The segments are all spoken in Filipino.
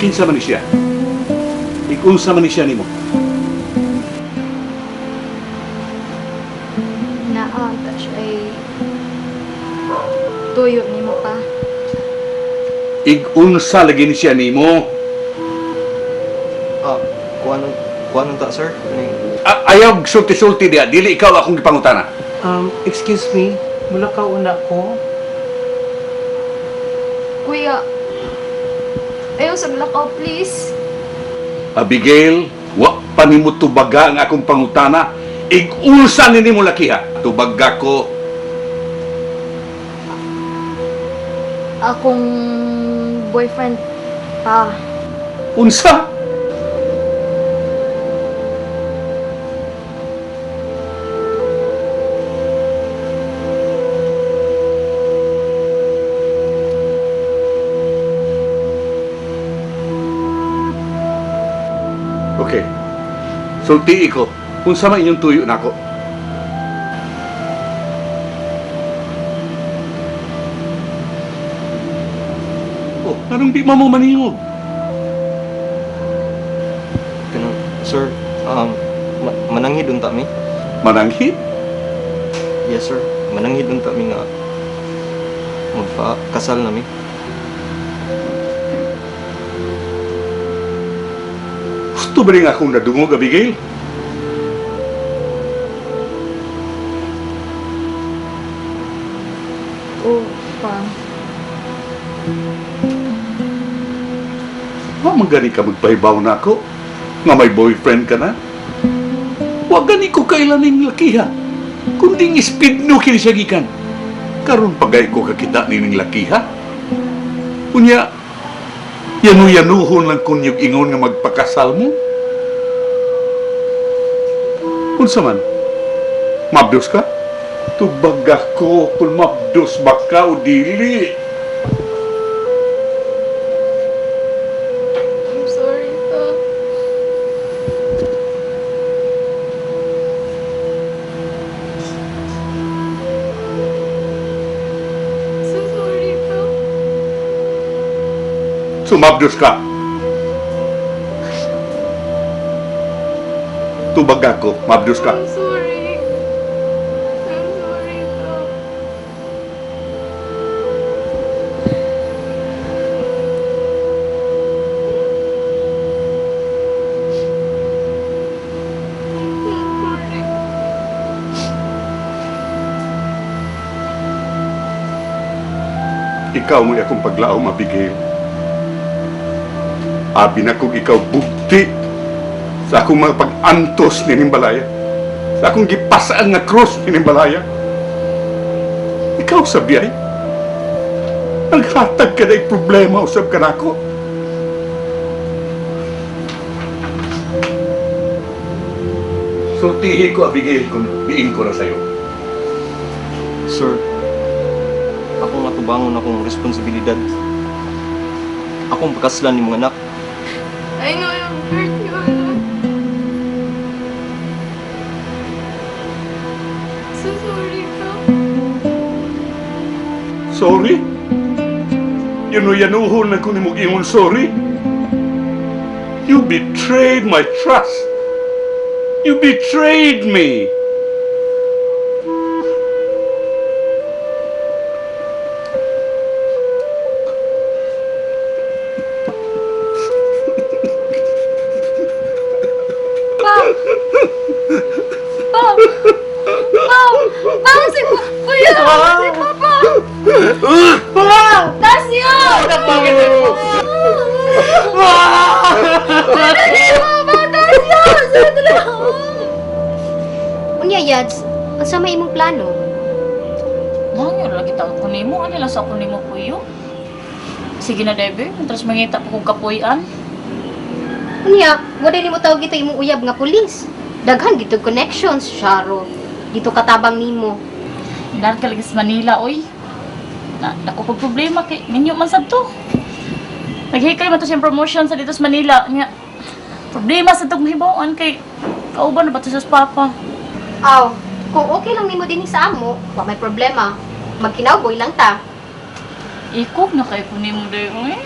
Kinsa man ni siya? Ikunsa man ni siya nimo? Naanta siya ay tuyo ni mo pa. Igunsa lagi ni siya nimo? Kuanong ta, sir? Ayaw sulti-sulti diya. Dili ikaw akong gipangutana. Excuse me, mula ka una ko. Kuya, ayaw sa lakaw, please. Abigail, wa pa nimo tubaga ang akong pangutana. Igunsa ni nimo lakiha. Tubaga ko. Akong boyfriend pa. Unsa? Okay. Sulti ko. Kung sama inyong tuyo na ako. Oh, anong di mo maningog? Sir, mananghid unta mi? Mananghid? Yes, sir. Mananghid unta mi nga magpa-kasal na mi. Gusto ba rin akong nadungog, Abigail? Oo, pa. Wa man gani ka magpahibaw na ako? Nga may boyfriend ka na? Wa gani ko kailaning lakiha. Kunding speed no kini siya gikan. Karon pagay ko kakita nining lakiha. Unya, yanu-yanuhon lang kunyog ingon nga magpakasal mo? Unsa man? Mabdos ka? Tubag ako kung mabdos ba ka o dili. I'm sorry, pa. So sorry, pa. Sumabdos ka. Tubag ako, mabdos ka. I'm sorry. I'm sorry, pa. Ikaw mo akong paglaom, Abigail. Abi na kong ikaw bugti sa akong mga pag-antos ni Nimbalaya. Sa akong gipasaan nga krus ni Nimbalaya. Ikaw sabi ay, naghatag ka na problema usab ka na ako. Sultihi ko, Abigail, kung diin ko na sa'yo. Sir, ako nga tubangon akong responsibilidad. Akong pakaslan ni mga anak. I know I've hurt you a lot. So sorry, pa. Sorry? Yanuyanuhon na ko ni mong ingon sorry? You betrayed my trust. You betrayed me. Si Kuya! Si Papa! Tasyo! Unya, Yads, ang sama imong plano? Mga lagi taon ko nimo, ano lang sa ako nimo puyo? Sige na, Debe, terus mangita po kong kapuyan. Unya, wala ni mo tawag ito imong uyab nga pulis. Daghan gito connections, Sharo. Dito katabang nimo. Ilan ka lagi sa Manila, oy. Ako pag problema kay ninyo man sad to. Naghikay man to siyang promotion sa dito sa Manila. Nga, problema sa itong hibawan kay kauban na ba to sa papa. Aw, kung okay lang nimo din sa amo, wa may problema. Magkinaw-boy lang ta. Ikog na kay kunin mo dayo eh.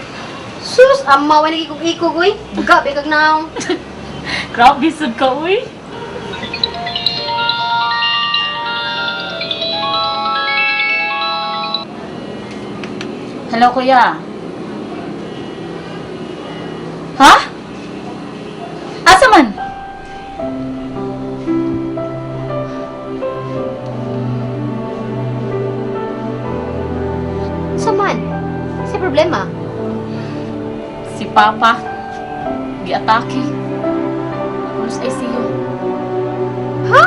Sus, amaw na ikog-ikog, uy. Buga, bigag na. Grabe sad ka uy. Hello kuya. Ha? Asa man? Saman, si problema. Si Papa. Giatake. Ako sa ICU. Ha?